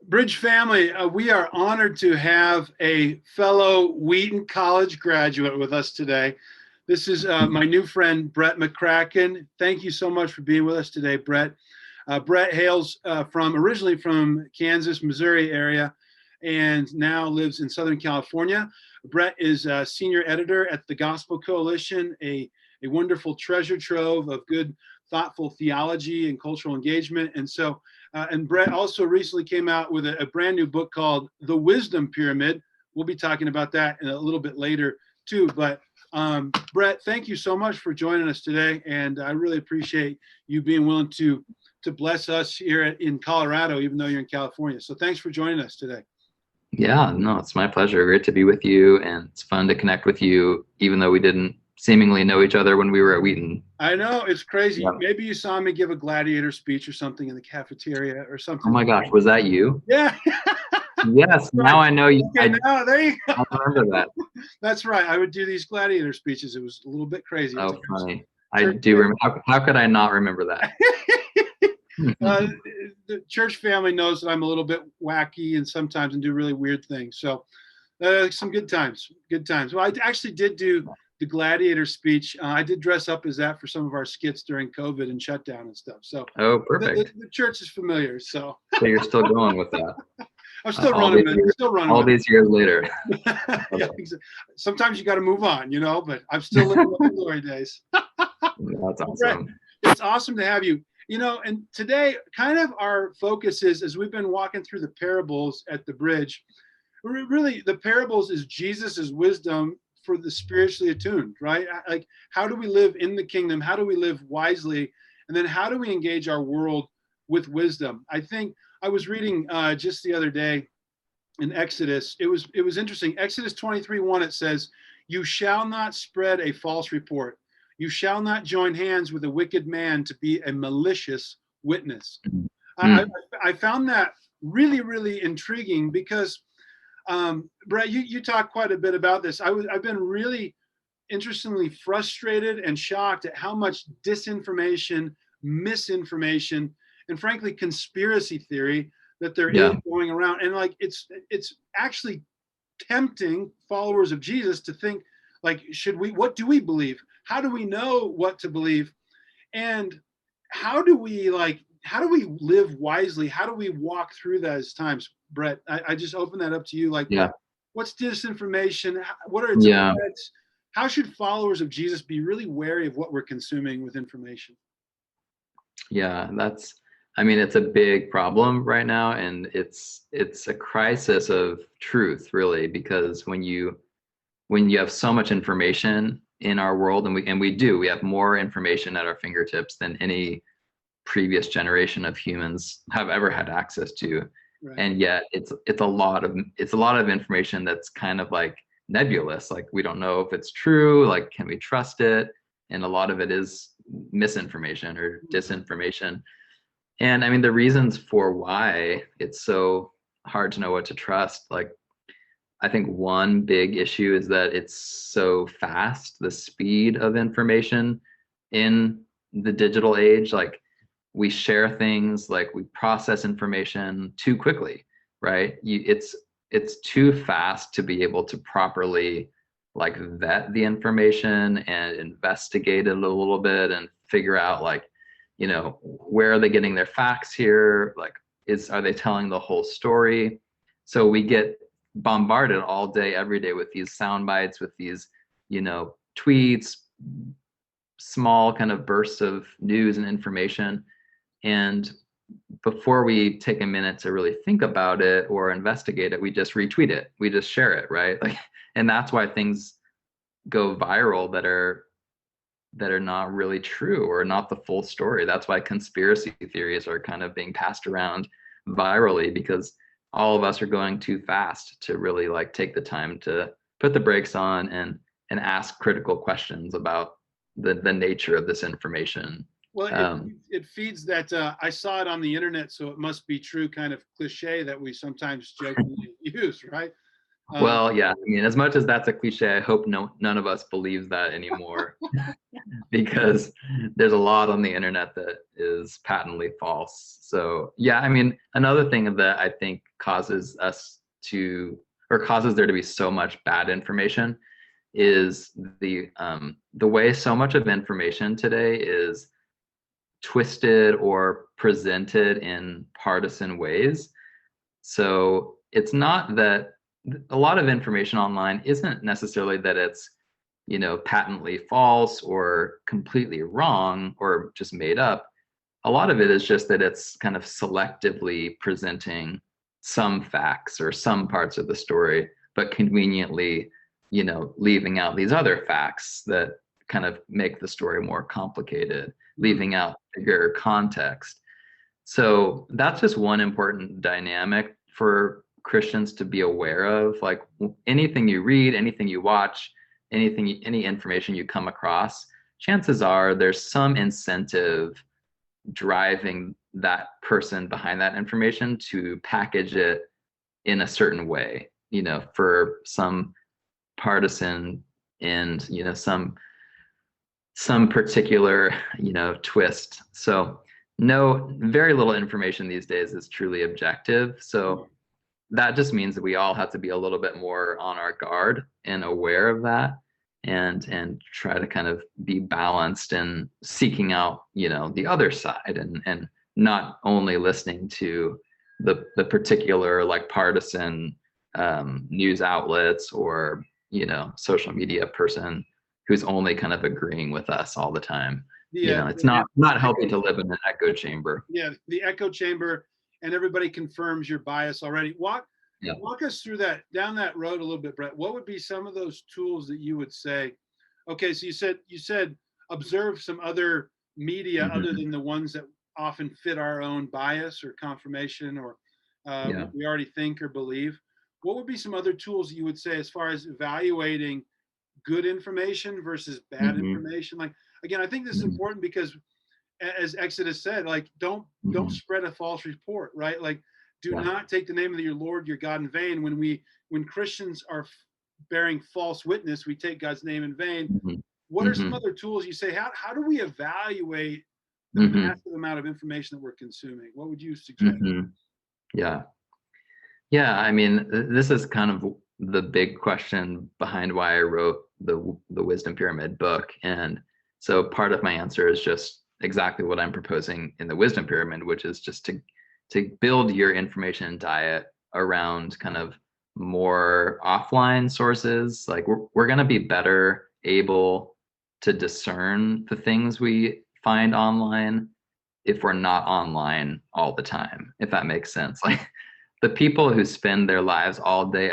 Bridge family, we are honored to have a fellow Wheaton College graduate with us today. This is my new friend, Brett McCracken. Thank you so much for being with us today, Brett. Brett hails originally from Kansas, Missouri area, and now lives in Southern California. Brett is a senior editor at the Gospel Coalition, a wonderful treasure trove of good, thoughtful theology and cultural engagement. And Brett also recently came out with a brand new book called The Wisdom Pyramid. We'll be talking about that in a little bit later too. But Brett, thank you so much for joining us today. And I really appreciate you being willing to bless us here in Colorado, even though you're in California. So thanks for joining us today. Yeah, no, it's my pleasure. Great to be with you, and it's fun to connect with you, even though we didn't seemingly know each other when we were at Wheaton. I know, it's crazy. Yeah. Maybe you saw me give a gladiator speech or something in the cafeteria or something. Oh my gosh, was that you? Yeah. Yes, now I know you. Okay, now there you go. I remember that. That's right. I would do these gladiator speeches. It was a little bit crazy. Oh, funny. I do remember. How could I not remember that? The church family knows that I'm a little bit wacky and sometimes and do really weird things. So some good times. Well, I actually did do the gladiator speech. I did dress up as that for some of our skits during COVID and shutdown and stuff. So perfect. The church is familiar. So you're still going with that. I'm still running it. All these years later. Yeah, sometimes you got to move on, but I'm still living the glory days. That's awesome. Brett, it's awesome to have you. And today kind of our focus is, as we've been walking through the parables at the Bridge, really the parables is Jesus's wisdom for the spiritually attuned, right? Like, how do we live in the kingdom? How do we live wisely? And then how do we engage our world with wisdom? I think I was reading just the other day in Exodus. It was interesting. Exodus 23:1, it says, "You shall not spread a false report. You shall not join hands with a wicked man to be a malicious witness." I found that really, really intriguing because, Brett, you talk quite a bit about this. I've been really interestingly frustrated and shocked at how much disinformation, misinformation, and frankly, conspiracy theory that there is going around. And like, it's actually tempting followers of Jesus to think, like, what do we believe? How do we know what to believe? And how do we live wisely? How do we walk through those times? Brett, I just open that up to you. Like, what's disinformation? What are its effects? How should followers of Jesus be really wary of what we're consuming with information? Yeah, it's a big problem right now, and it's a crisis of truth, really, because when you have so much information in our world, and we have more information at our fingertips than any previous generation of humans have ever had access to. Right. And yet it's a lot of information that's kind of like nebulous. Like, we don't know if it's true, like, can we trust it? And a lot of it is misinformation or disinformation. And I mean, the reasons for why it's so hard to know what to trust, like, I think one big issue is that it's so fast, the speed of information in the digital age. Like, we share things, like, we process information too quickly, right? It's too fast to be able to properly, like, vet the information and investigate it a little bit and figure out, like, where are they getting their facts here? Like, are they telling the whole story? So we get bombarded all day, every day with these sound bites, with these, tweets, small kind of bursts of news and information. And before we take a minute to really think about it or investigate it, we just retweet it. We just share it, right? Like, and that's why things go viral that are not really true or not the full story. That's why conspiracy theories are kind of being passed around virally, because all of us are going too fast to really, like, take the time to put the brakes on and ask critical questions about the nature of this information. Well, it feeds that I saw it on the internet, so it must be true kind of cliche that we sometimes jokingly use, right? Well, yeah, I mean, as much as that's a cliche, I hope none of us believes that anymore. because there's a lot on the internet that is patently false. So yeah, I mean, another thing that I think causes us to, or causes there to be so much bad information is the way so much of information today is twisted or presented in partisan ways. So it's not that a lot of information online isn't necessarily that it's, you know, patently false or completely wrong or just made up. A lot of it is just that it's kind of selectively presenting some facts or some parts of the story, but conveniently, you know, leaving out these other facts that kind of make the story more complicated, leaving out bigger context. So that's just one important dynamic for Christians to be aware of. Like anything you read, anything you watch, any information you come across, chances are there's some incentive driving that person behind that information to package it in a certain way, you know, for some partisan and, you know, some particular, you know, twist. So no, very little information these days is truly objective. So that just means that we all have to be a little bit more on our guard and aware of that, and try to kind of be balanced and seeking out, you know, the other side, and not only listening to the particular like partisan news outlets or, you know, social media person who's only kind of agreeing with us all the time. You know, it's not healthy to live in an echo chamber. Yeah, the echo chamber, and everybody confirms your bias already. Walk us through that, down that road a little bit, Brett. What would be some of those tools that you would say? Okay, so you said observe some other media other than the ones that often fit our own bias or confirmation or what we already think or believe. What would be some other tools you would say as far as evaluating good information versus bad information? Like, again, I think this is important because, as Exodus said, like don't spread a false report, right? Like, do not take the name of your Lord your God in vain. When Christians are bearing false witness, we take God's name in vain. What are some other tools you say? How do we evaluate the massive amount of information that we're consuming? What would you suggest? Yeah, I mean, this is kind of the big question behind why I wrote the Wisdom Pyramid book. And so part of my answer is just exactly what I'm proposing in the Wisdom Pyramid, which is just to build your information diet around kind of more offline sources. Like we're going to be better able to discern the things we find online if we're not online all the time, if that makes sense. Like the people who spend their lives all day,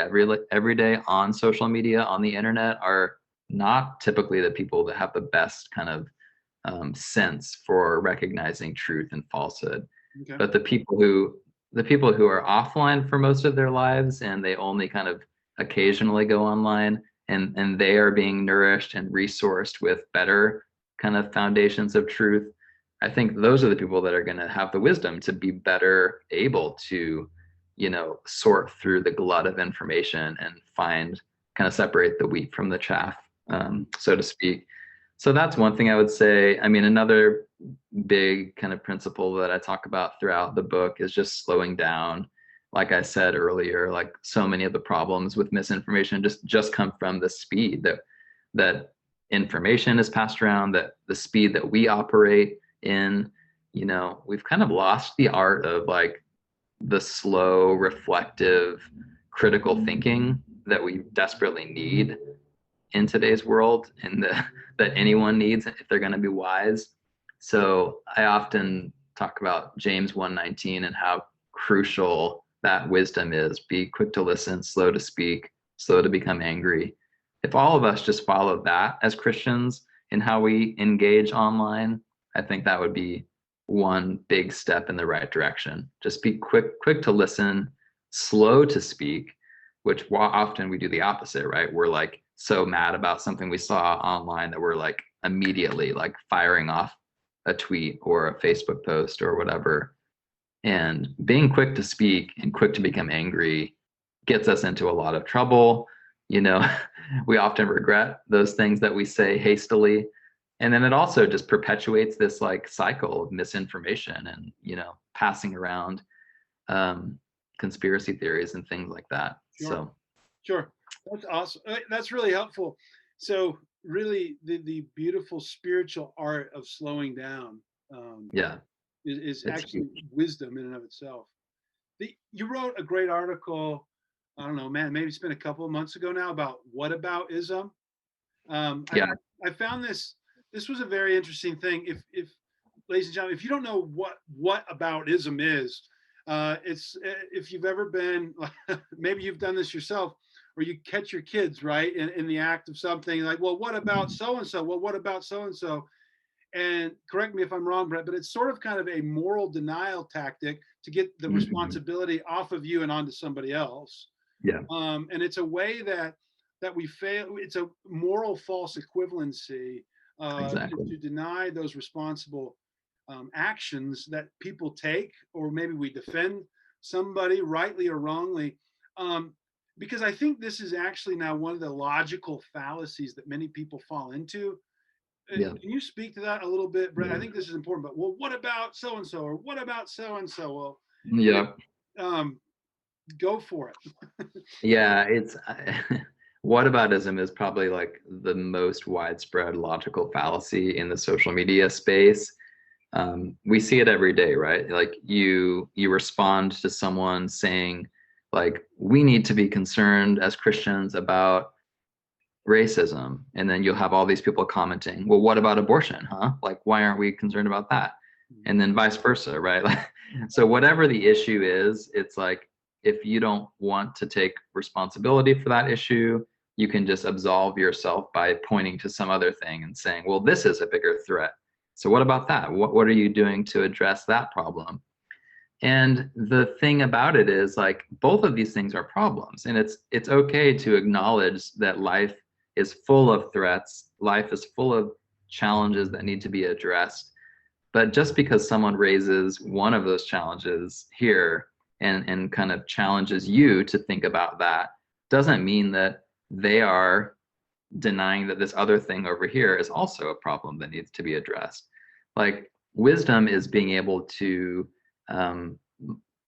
every day on social media, on the internet, are not typically the people that have the best kind of sense for recognizing truth and falsehood. Okay. But the people who are offline for most of their lives and they only kind of occasionally go online, and they are being nourished and resourced with better kind of foundations of truth, I think those are the people that are going to have the wisdom to be better able to, you know, sort through the glut of information and kind of separate the wheat from the chaff, so to speak. So that's one thing I would say. I mean, another big kind of principle that I talk about throughout the book is just slowing down. Like I said earlier, like so many of the problems with misinformation just come from the speed that information is passed around, that the speed that we operate in. You know, we've kind of lost the art of like the slow, reflective, critical thinking that we desperately need in today's world, and that anyone needs if they're going to be wise. So I often talk about James 1:19 and how crucial that wisdom is. Be quick to listen, slow to speak, slow to become angry. If all of us just follow that as Christians in how we engage online, I think that would be one big step in the right direction. Just be quick to listen, slow to speak, which often we do the opposite, right? We're like so mad about something we saw online that we're like immediately like firing off a tweet or a Facebook post or whatever. And being quick to speak and quick to become angry gets us into a lot of trouble. You know, we often regret those things that we say hastily. And then it also just perpetuates this like cycle of misinformation and, passing around conspiracy theories and things like that. Sure. So Sure. That's awesome. That's really helpful. So really the beautiful spiritual art of slowing down um, yeah, is it's actually huge. wisdom in and of itself. You wrote a great article, I don't know, man, maybe it's been a couple of months ago now about whataboutism. Um, I, Yeah, I found this was a very interesting thing. If ladies and gentlemen, if you don't know whataboutism is, it's if you've ever been, maybe you've done this yourself, or you catch your kids right in the act of something like, well, what about so and so? Well, what about so and so? And correct me if I'm wrong, Brett, but it's sort of kind of a moral denial tactic to get the mhm, responsibility off of you and onto somebody else. yeah, And it's a way that we fail. It's a moral false equivalency exactly. to deny those responsible actions that people take, or maybe we defend somebody rightly or wrongly. Um, because I think this is actually now one of the logical fallacies that many people fall into. Yeah, Can you speak to that a little bit, Brett? I think this is important. But well, what about so and so, or what about so and so? Well, yeah, um, go for it. yeah. It's whataboutism is probably like the most widespread logical fallacy in the social media space. We see it every day, right? Like you respond to someone saying, like, we need to be concerned as Christians about racism, and then you'll have all these people commenting, well, what about abortion, huh? Like, why aren't we concerned about that? And then vice versa, right? Like, so whatever the issue is, it's like, if you don't want to take responsibility for that issue, you can just absolve yourself by pointing to some other thing and saying, well, this is a bigger threat, so what about that? What are you doing to address that problem? And the thing about it is, like, both of these things are problems, and it's okay to acknowledge that life is full of threats, life is full of challenges that need to be addressed. But just because someone raises one of those challenges here and kind of challenges you to think about that doesn't mean that they are denying that this other thing over here is also a problem that needs to be addressed. Like, wisdom is being able to um,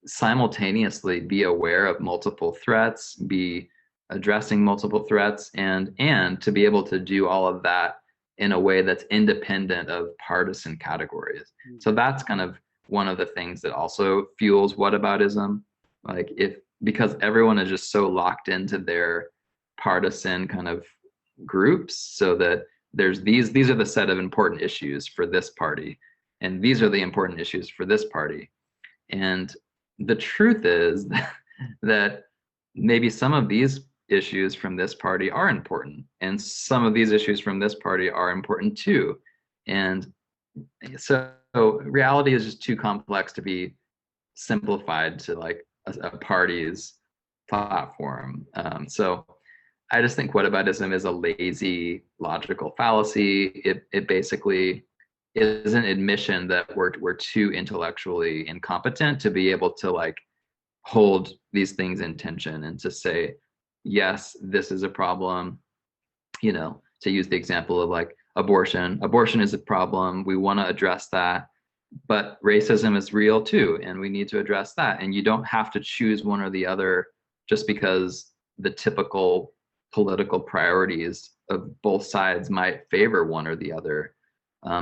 simultaneously be aware of multiple threats, be addressing multiple threats, and to be able to do all of that in a way that's independent of partisan categories. So that's kind of one of the things that also fuels whataboutism. Like, if because everyone is just so locked into their partisan kind of groups, so that there's these are the set of important issues for this party, and these are the important issues for this party. And the truth is that maybe some of these issues from this party are important, and some of these issues from this party are important too. And so reality is just too complex to be simplified to like a party's platform. So I just think whataboutism is a lazy logical fallacy. It basically is an admission that we're too intellectually incompetent to be able to like hold these things in tension and to say, yes, this is a problem. To use the example of like abortion is a problem. We want to address that, but racism is real too, and we need to address that. And you don't have to choose one or the other just because the typical political priorities of both sides might favor one or the other.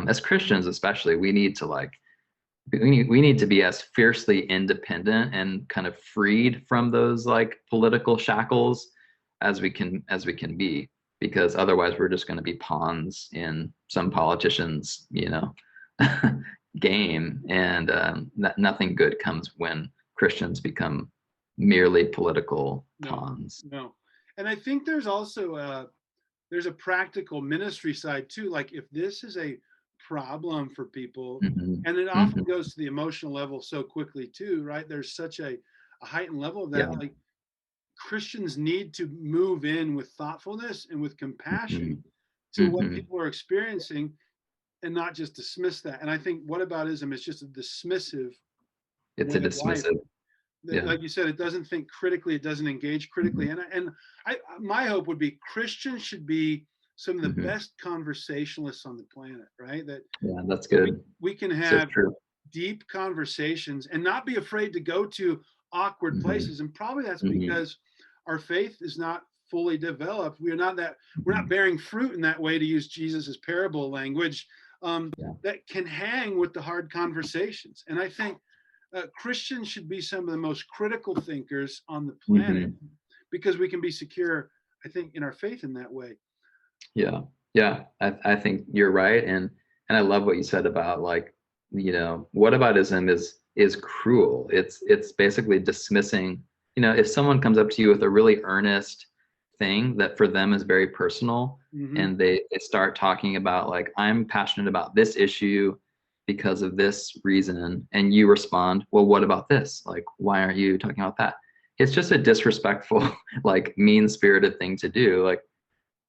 As Christians, especially, we need to be as fiercely independent and kind of freed from those like political shackles as we can be, because otherwise we're just going to be pawns in some politician's game, and nothing good comes when Christians become merely political No, pawns. no. And I think there's also there's a practical ministry side too. Like if this is a problem for people, Hmm. and it often Hmm. goes to the emotional level so quickly too, right? There's such a heightened level of Yeah. that. Like Christians need to move in with thoughtfulness and with compassion Hmm. to what Hmm. people are experiencing, and not just dismiss that. And I think whataboutism is just a dismissive It's a way of life. dismissive. Yeah. Like you said, it doesn't think critically, it doesn't engage critically. Hmm. And my hope would be Christians should be some of the Hmm. best conversationalists on the planet, right? That Yeah, that's we, good. we can So have true. deep conversations and not be afraid to go to awkward Hmm. places. And probably that's Hmm. because our faith is not fully developed. We're not Hmm. bearing fruit in that way, to use Jesus's parable language, Yeah. that can hang with the hard conversations. And I think Christians should be some of the most critical thinkers on the planet Hmm. because we can be secure, I think, in our faith in that way. Yeah. Yeah. I think you're right. And I love what you said about like, whataboutism is cruel. It's basically dismissing, if someone comes up to you with a really earnest thing that for them is very personal, Hmm. and they start talking about like, I'm passionate about this issue because of this reason, and you respond, well, what about this? Like, why aren't you talking about that? It's just a disrespectful, like mean-spirited thing to do. Like,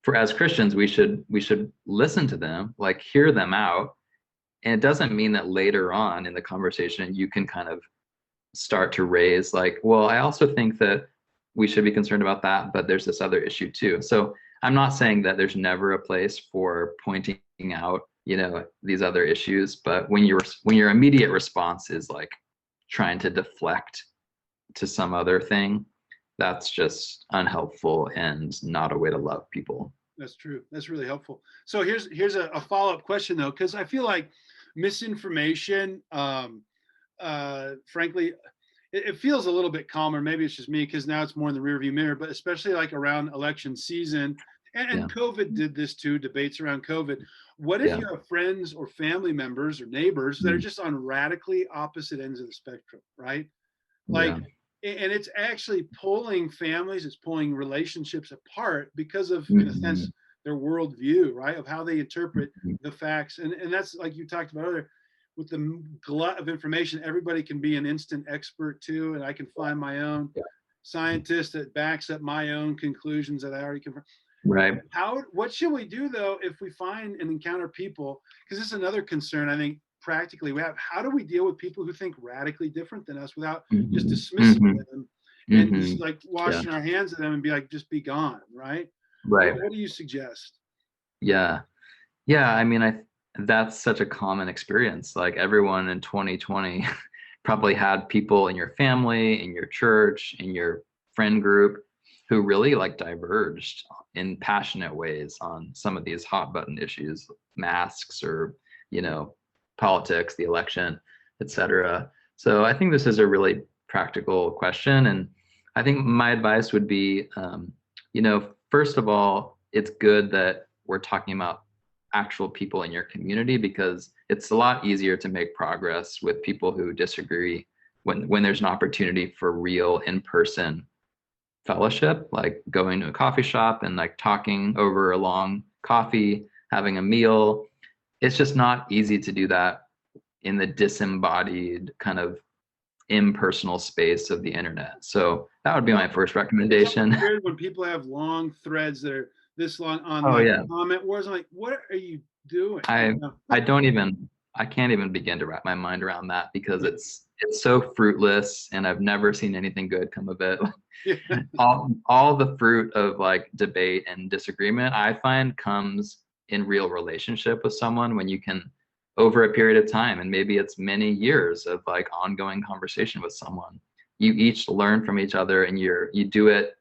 for as Christians, we should listen to them, like hear them out. And it doesn't mean that later on in the conversation you can kind of start to raise like, well, I also think that we should be concerned about that, but there's this other issue too. So I'm not saying that there's never a place for pointing out, these other issues, but when your immediate response is like trying to deflect to some other thing, that's just unhelpful and not a way to love people. That's true. That's really helpful. So here's a follow-up question though, because I feel like misinformation, frankly, it feels a little bit calmer. Maybe it's just me because now it's more in the rearview mirror, but especially like around election season, and Yeah. COVID did this too, debates around COVID. What if Yeah. you have friends or family members or neighbors that are Mm. just on radically opposite ends of the spectrum, right? Like, Yeah. and it's actually pulling families, it's pulling relationships apart because of, in a sense, Mhm. their worldview, right? Of how they interpret Mhm. the facts. And that's like you talked about earlier, with the glut of information, everybody can be an instant expert too. And I can find my own Yeah. scientist that backs up my own conclusions that I already confirmed. Right. What should we do though if we find and encounter people? Because this is another concern I think practically we have. How do we deal with people who think radically different than us without just Mhm. dismissing Mhm. them and just Mhm. like Yeah. washing our hands of them and be like, just be gone, right? Right. What do you suggest? Yeah. Yeah. I mean, that's such a common experience. Like everyone in 2020 probably had people in your family, in your church, in your friend group who really like diverged in passionate ways on some of these hot button issues, masks or, you know, politics, the election, etc. So I think this is a really practical question. And I think my advice would be, first of all, it's good that we're talking about actual people in your community because it's a lot easier to make progress with people who disagree when there's an opportunity for real in-person fellowship, like going to a coffee shop and like talking over a long coffee, having a meal. It's just not easy to do that in the disembodied kind of impersonal space of the internet. So that would be my first It's always recommendation. weird when people have long threads that are this long on Oh like yeah. comment wars. I'm like, what are you doing? You I know? I don't even I can't even begin to wrap my mind around that because Yeah. it's so fruitless and I've never seen anything good come of it. Yeah. All the fruit of like debate and disagreement I find comes in real relationship with someone when you can over a period of time, and maybe it's many years of like ongoing conversation with someone, you each learn from each other and you do it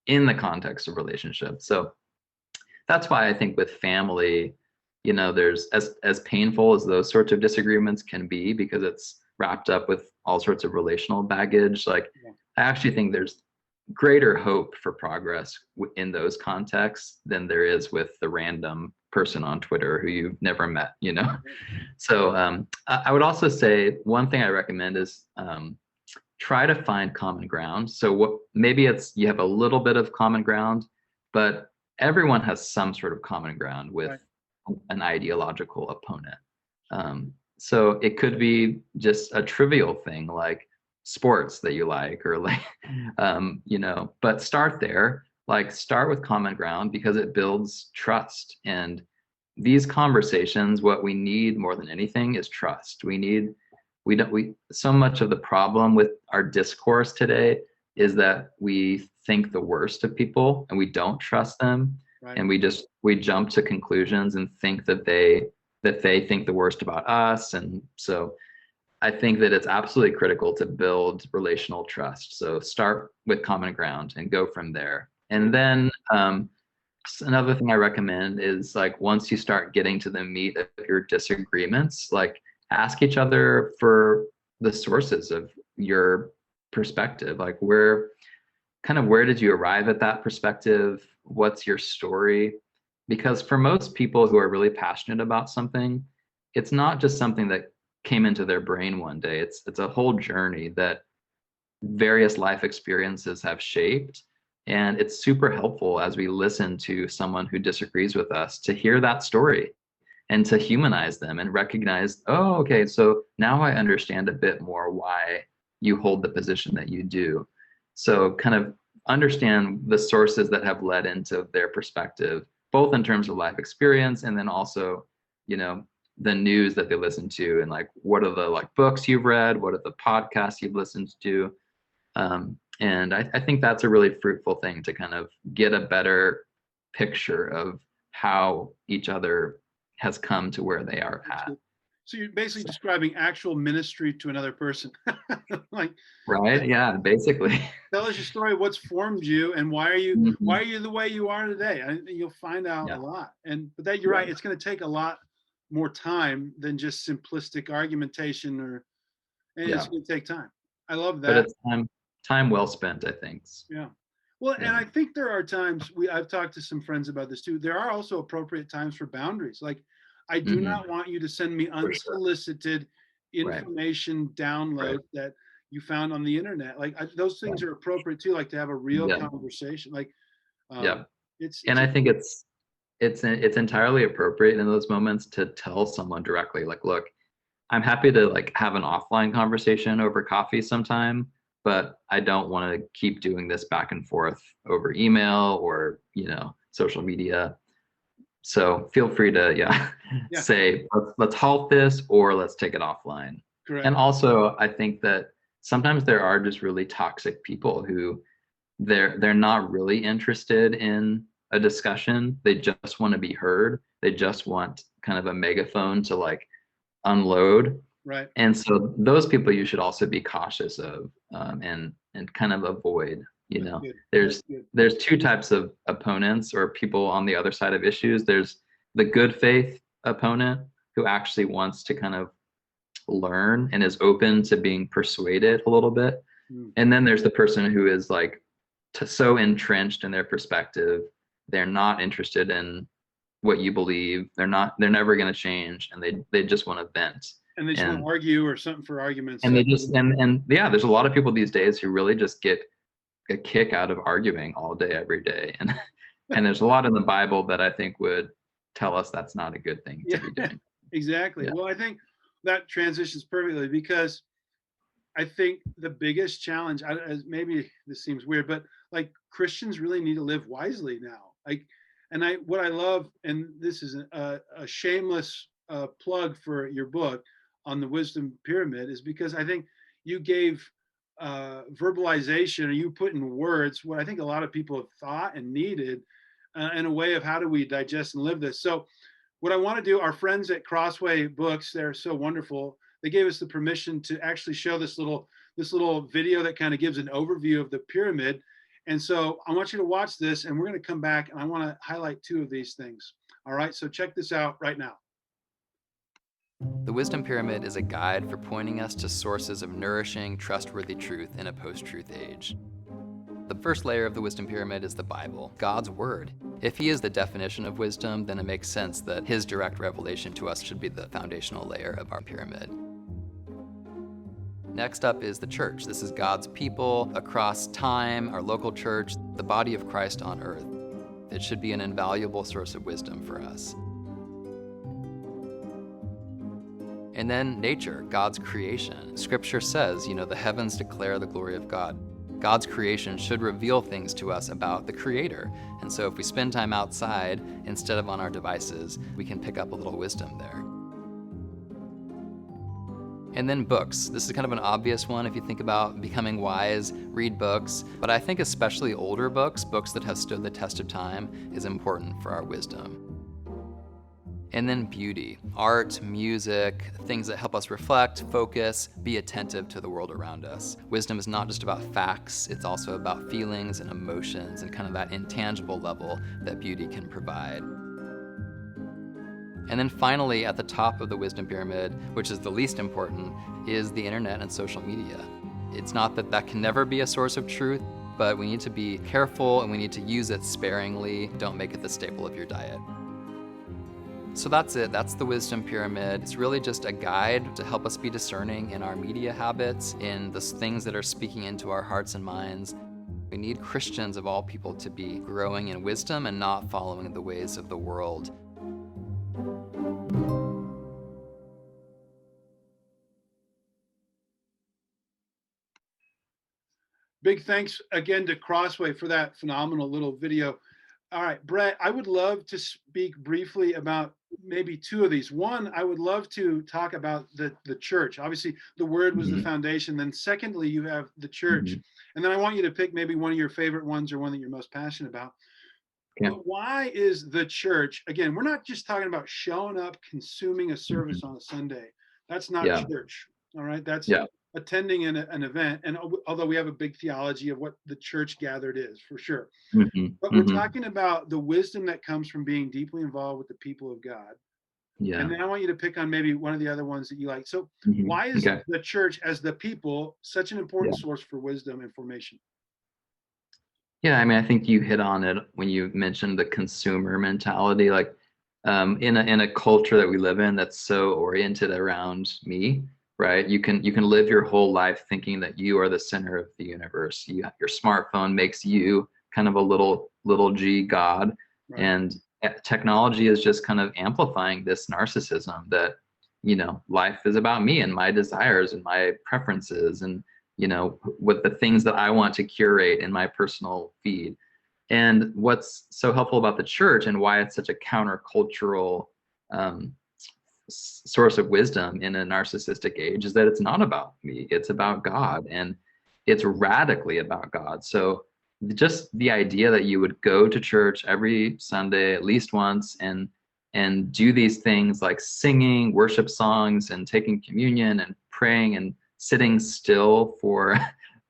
in the context of relationship. So that's why I think with family, there's as painful as those sorts of disagreements can be because it's wrapped up with all sorts of relational baggage. Like, Yeah. I actually think there's greater hope for progress in those contexts than there is with the random person on Twitter who you've never met. So I would also say one thing I recommend is try to find common ground. So maybe it's you have a little bit of common ground, but everyone has some sort of common ground with Right. an ideological opponent. So it could be just a trivial thing like sports that you like, or like, but start there. Like, start with common ground because it builds trust. And these conversations, what we need more than anything is trust. We so much of the problem with our discourse today is that we think the worst of people and we don't trust them. Right. And we jump to conclusions and think that they think the worst about us. And so I think that it's absolutely critical to build relational trust. So start with common ground and go from there. And then another thing I recommend is, like, once you start getting to the meat of your disagreements, like, ask each other for the sources of your perspective. Like, where did you arrive at that perspective? What's your story? Because for most people who are really passionate about something, it's not just something that came into their brain one day. It's a whole journey that various life experiences have shaped. And it's super helpful as we listen to someone who disagrees with us to hear that story and to humanize them and recognize, oh, okay, so now I understand a bit more why you hold the position that you do. So kind of understand the sources that have led into their perspective, both in terms of life experience and then also, the news that they listen to, and like, what are the like books you've read, what are the podcasts you've listened to. And I think that's a really fruitful thing to kind of get a better picture of how each other has come to where they are at. So you're basically describing actual ministry to another person. Like, right? Yeah, basically. Tell us your story. What's formed you, and why are you Mm-hmm. why are you the way you are today? And you'll find out a lot. But that, you're right. It's going to take a lot more time than just simplistic argumentation, it's going to take time. I love that. But it's time well spent, I think. Yeah. Well, and I think there are times I've talked to some friends about this too. There are also appropriate times for boundaries. Like, I do not want you to send me unsolicited information download that you found on the internet. Like, those things are appropriate too, like to have a real conversation. Like, and I think it's entirely appropriate in those moments to tell someone directly, like, look, I'm happy to like have an offline conversation over coffee sometime, but I don't want to keep doing this back and forth over email or, social media. So feel free to say, let's halt this, or let's take it offline. Correct. And also, I think that sometimes there are just really toxic people who they're not really interested in a discussion. They just want to be heard. They just want kind of a megaphone to like unload. Right. And so those people you should also be cautious of, and kind of avoid. There's two types of opponents or people on the other side of issues. There's the good faith opponent who actually wants to kind of learn and is open to being persuaded a little bit. And then there's the person who is like so entrenched in their perspective, they're not interested in what you believe. They're never going to change, and they just want to vent. And they just want to argue or something for argument's sake. And there's a lot of people these days who really just get a kick out of arguing all day, every day. And there's a lot in the Bible that I think would tell us that's not a good thing to be doing. Exactly. Yeah. Well, I think that transitions perfectly, because I think the biggest challenge, maybe this seems weird, but like, Christians really need to live wisely now. Like, and what I love, and this is a shameless plug for your book on the wisdom pyramid, is because I think you gave verbalization, or you put in words what I think a lot of people have thought and needed, in a way of how do we digest and live this. So what I want to do, our friends at Crossway Books, they're so wonderful. They gave us the permission to actually show this little video that kind of gives an overview of the pyramid. And so I want you to watch this, and we're going to come back, and I want to highlight two of these things. All right, so check this out right now. The Wisdom Pyramid is a guide for pointing us to sources of nourishing, trustworthy truth in a post-truth age. The first layer of the Wisdom Pyramid is the Bible, God's Word. If He is the definition of wisdom, then it makes sense that His direct revelation to us should be the foundational layer of our pyramid. Next up is the church. This is God's people across time, our local church, the body of Christ on earth. It should be an invaluable source of wisdom for us. And then nature, God's creation. Scripture says, the heavens declare the glory of God. God's creation should reveal things to us about the Creator. And so if we spend time outside instead of on our devices, we can pick up a little wisdom there. And then books. This is kind of an obvious one if you think about becoming wise, read books. But I think especially older books, books that have stood the test of time, is important for our wisdom. And then beauty, art, music, things that help us reflect, focus, be attentive to the world around us. Wisdom is not just about facts, it's also about feelings and emotions and kind of that intangible level that beauty can provide. And then finally, at the top of the wisdom pyramid, which is the least important, is the internet and social media. It's not that that can never be a source of truth, but we need to be careful and we need to use it sparingly. Don't make it the staple of your diet. So that's it. That's the wisdom pyramid. It's really just a guide to help us be discerning in our media habits, in the things that are speaking into our hearts and minds. We need Christians of all people to be growing in wisdom and not following the ways of the world. Big thanks again to Crossway for that phenomenal little video. All right, Brett, I would love to speak briefly about maybe two of these. One, I would love to talk about the church. Obviously, the word was the foundation. Then secondly, you have the church. And then I want you to pick maybe one of your favorite ones or one that you're most passionate about. Yeah. But why is the church, again, we're not just talking about showing up, consuming a service on a Sunday. That's not church. All right. That's attending an event. And although we have a big theology of what the church gathered is, for sure. But we're talking about the wisdom that comes from being deeply involved with the people of God. Yeah. And then I want you to pick on maybe one of the other ones that you like. So why is the church as the people such an important source for wisdom and formation? Yeah, I mean, I think you hit on it when you mentioned the consumer mentality. Like, in a culture that we live in that's so oriented around me, right? You can live your whole life thinking that you are the center of the universe. Your smartphone makes you kind of a little g God, and technology is just kind of amplifying this narcissism that, you know, life is about me and my desires and my preferences and, you know, with the things that I want to curate in my personal feed. And what's so helpful about the church and why it's such a countercultural source of wisdom in a narcissistic age is that it's not about me, it's about God, and it's radically about God. So just the idea that you would go to church every Sunday at least once and do these things like singing worship songs and taking communion and praying and sitting still for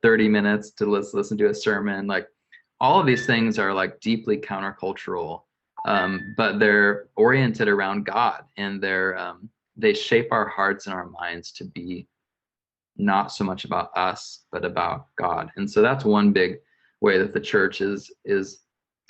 30 minutes to listen to a sermon, like all of these things are like deeply countercultural, but they're oriented around God, and they shape our hearts and our minds to be not so much about us, but about God. And so that's one big way that the church is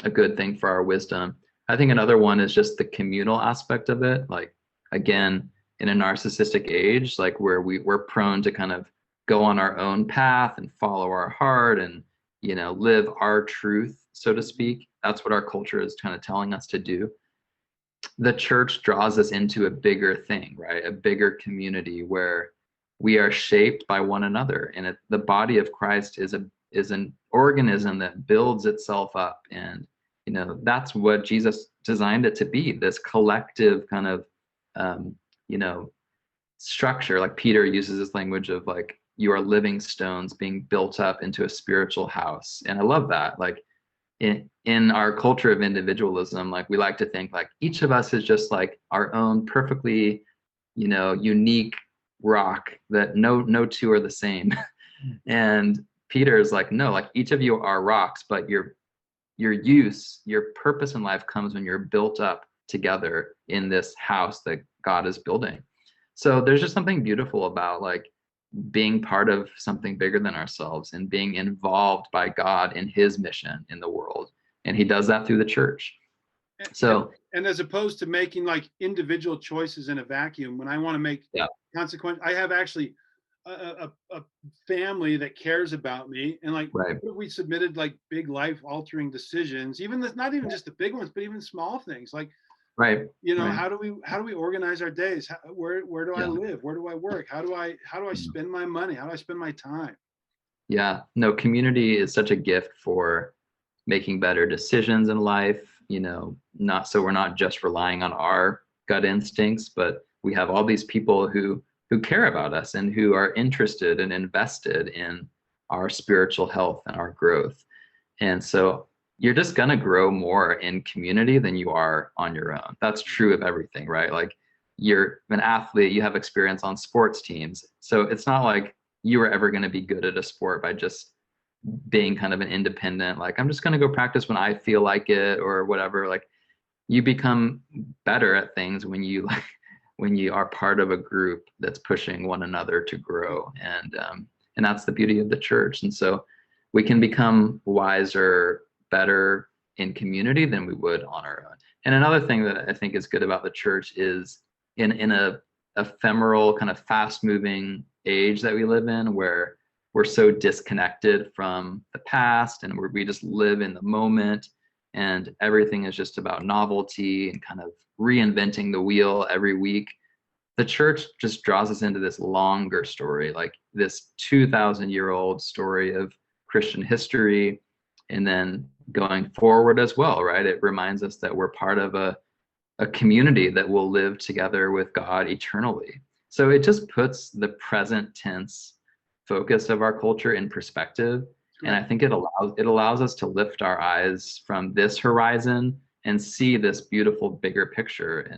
a good thing for our wisdom. I think another one is just the communal aspect of it. Like, again, in a narcissistic age, like where we're prone to kind of go on our own path and follow our heart and, you know, live our truth, so to speak. That's what our culture is kind of telling us to do. The church draws us into a bigger thing, right? A bigger community where we are shaped by one another. And the body of Christ is an organism that builds itself up. And, you know, that's what Jesus designed it to be, this collective kind of, you know, structure. Like Peter uses this language of like, you are living stones being built up into a spiritual house. And I love that. Like in our culture of individualism, like we like to think like each of us is just like our own perfectly, you know, unique rock that no two are the same. And Peter is like, no, like each of you are rocks, but your purpose in life comes when you're built up together in this house that God is building. So there's just something beautiful about like being part of something bigger than ourselves and being involved by God in his mission in the world. And he does that through the church. And as opposed to making like individual choices in a vacuum, when I want to make consequence, I have actually a family that cares about me, and like we submitted like big life altering decisions, not even just the big ones, but even small things like you know, how do we organize our days? Where do I live? Where do I work? How do I spend my money? How do I spend my time? Yeah, no, community is such a gift for making better decisions in life, you know, we're not just relying on our gut instincts, but we have all these people who who care about us and who are interested and invested in our spiritual health and our growth. And so you're just going to grow more in community than you are on your own. That's true of everything, right? Like, you're an athlete, you have experience on sports teams. So it's not like you are ever going to be good at a sport by just being kind of an independent, like, I'm just going to go practice when I feel like it or whatever. Like, you become better at things when you like when you are part of a group that's pushing one another to grow. And that's the beauty of the church. And so we can become wiser, better in community than we would on our own. And another thing that I think is good about the church is in a ephemeral, kind of fast moving age that we live in, where we're so disconnected from the past and where we just live in the moment, and everything is just about novelty and kind of reinventing the wheel every week. The church just draws us into this longer story, like this 2,000-year-old story of Christian history, and then going forward as well, right? It reminds us that we're part of a community that will live together with God eternally. So it just puts the present tense focus of our culture in perspective. And I think it allows us to lift our eyes from this horizon and see this beautiful bigger picture,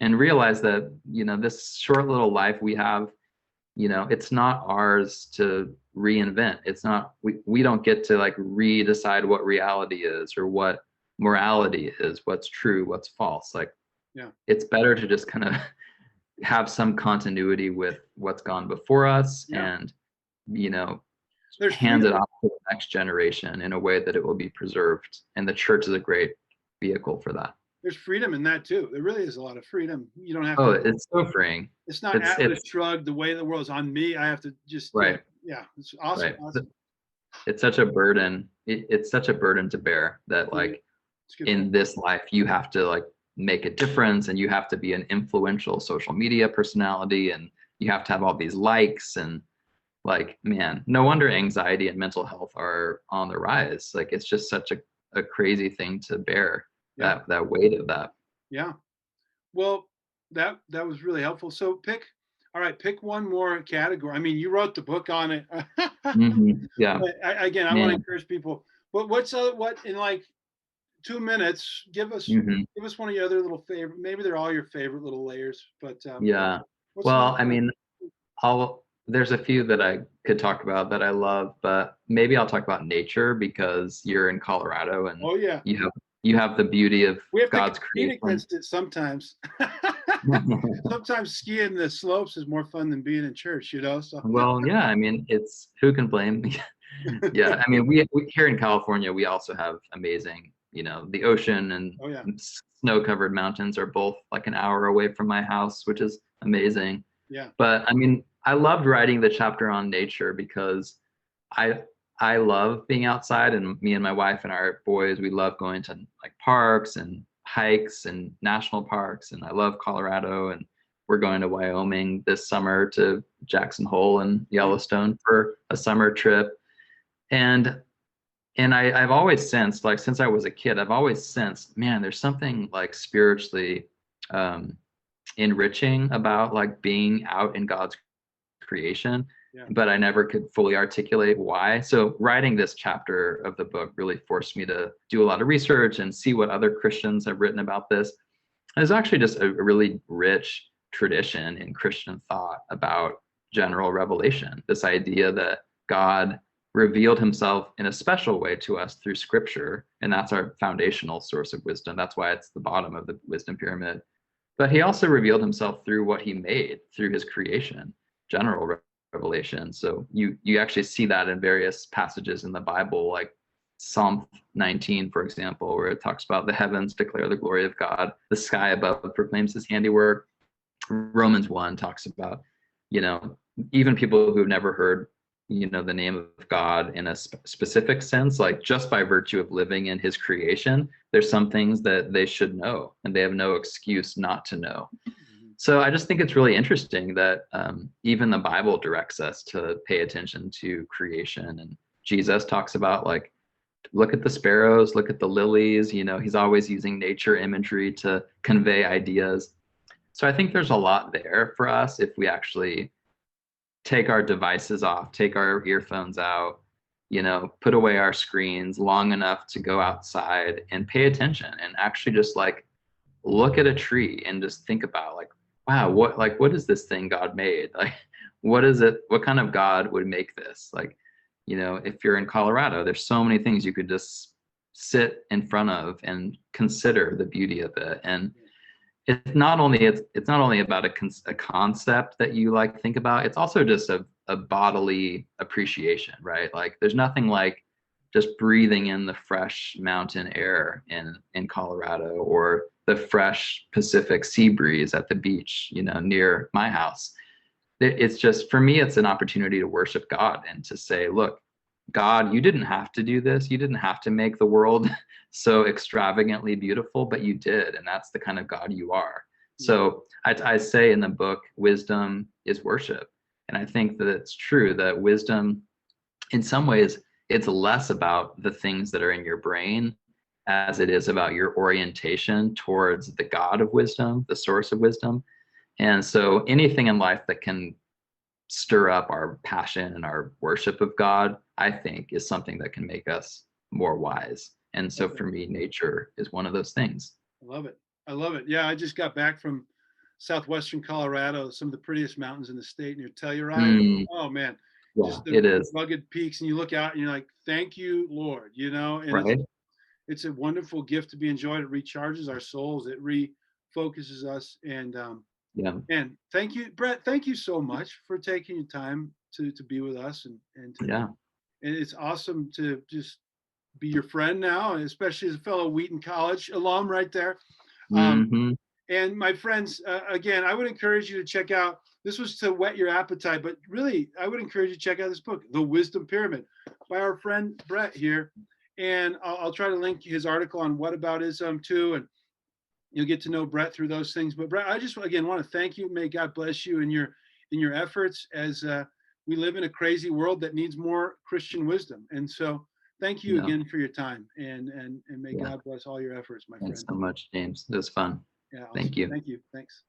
and realize that, this short little life we have, it's not ours to reinvent. It's not, we don't get to like redecide what reality is or what morality is, what's true, what's false. Like, it's better to just kind of have some continuity with what's gone before us, and hand it off to the next generation in a way that it will be preserved. And the church is a great vehicle for that. There's freedom in that too. There really is a lot of freedom. You don't have to. Oh, it's so freeing. It's not Atlas Shrugged, the way the world's on me. I have to just right. It's awesome. Right. Awesome. It's such a burden. It's such a burden to bear that, like, in this life you have to like make a difference, and you have to be an influential social media personality, and you have to have all these likes, and like, man, no wonder anxiety and mental health are on the rise. Like, it's just such a crazy thing to bear, that weight of that. Yeah. Well, that was really helpful. So pick one more category. I mean, you wrote the book on it. Yeah. I want to encourage people. What in like 2 minutes, give us one of your other little favorite, maybe they're all your favorite little layers, but well, I mean, there's a few that I could talk about that I love, but maybe I'll talk about nature, because you're in Colorado, and you have the beauty of God's creation. Against it sometimes. Sometimes skiing the slopes is more fun than being in church, So. Well, yeah, I mean, it's, who can blame? Yeah, I mean, we here in California, we also have amazing, the ocean and snow-covered mountains are both like an hour away from my house, which is amazing. Yeah. But I mean, I loved writing the chapter on nature because I love being outside, and me and my wife and our boys, we love going to like parks and hikes and national parks, and I love Colorado, and we're going to Wyoming this summer to Jackson Hole and Yellowstone for a summer trip. And I've always sensed, like, since I was a kid, I've always sensed, man, there's something like spiritually enriching about like being out in God's creation, but I never could fully articulate why. So writing this chapter of the book really forced me to do a lot of research and see what other Christians have written about this. There's actually just a really rich tradition in Christian thought about general revelation, this idea that God revealed himself in a special way to us through scripture, and that's our foundational source of wisdom. That's why it's the bottom of the wisdom pyramid. But he also revealed himself through what he made, through his creation, general revelation. So you actually see that in various passages in the Bible, like Psalm 19, for example, where it talks about the heavens declare the glory of God, the sky above proclaims his handiwork. Romans 1 talks about, even people who've never heard the name of God in a specific sense, like just by virtue of living in his creation, there's some things that they should know, and they have no excuse not to know. So I just think it's really interesting that even the Bible directs us to pay attention to creation. And Jesus talks about, like, look at the sparrows, look at the lilies, he's always using nature imagery to convey ideas. So I think there's a lot there for us if we actually take our devices off, take our earphones out, put away our screens long enough to go outside and pay attention and actually just like look at a tree and just think about like, wow, what is this thing God made? Like, what is it? What kind of God would make this? Like, if you're in Colorado, there's so many things you could just sit in front of and consider the beauty of it. And it's not only about a concept that you like think about, it's also just a bodily appreciation, right? Like there's nothing like just breathing in the fresh mountain air in Colorado, or the fresh Pacific sea breeze at the beach, near my house. It's just, for me, it's an opportunity to worship God and to say, look, God, you didn't have to do this. You didn't have to make the world so extravagantly beautiful, but you did. And that's the kind of God you are. So I say in the book, wisdom is worship. And I think that it's true that wisdom, in some ways, it's less about the things that are in your brain as it is about your orientation towards the God of wisdom, the source of wisdom. And so anything in life that can stir up our passion and our worship of God, I think, is something that can make us more wise. And so for me, nature is one of those things. I love it. I love it. Yeah, I just got back from southwestern Colorado, some of the prettiest mountains in the state near Telluride. Oh man, yeah, just it is rugged peaks, and you look out and you're like, "Thank you, Lord." And right. It's a wonderful gift to be enjoyed. It recharges our souls. It refocuses us. Yeah. And thank you, Brett. Thank you so much for taking your time to be with us Yeah. And it's awesome to just be your friend now, and especially as a fellow Wheaton College alum right there. And my friends, again, I would encourage you to check out, this was to whet your appetite, but really, I would encourage you to check out this book, The Wisdom Pyramid, by our friend Brett here. And I'll try to link his article on whataboutism too, and you'll get to know Brett through those things. But Brett, I just again want to thank you. May God bless you in your efforts as we live in a crazy world that needs more Christian wisdom. And so thank you again for your time, and may God bless all your efforts, my friend. Thanks so much, James. It was fun. Yeah, awesome. Thank you. Thank you. Thanks.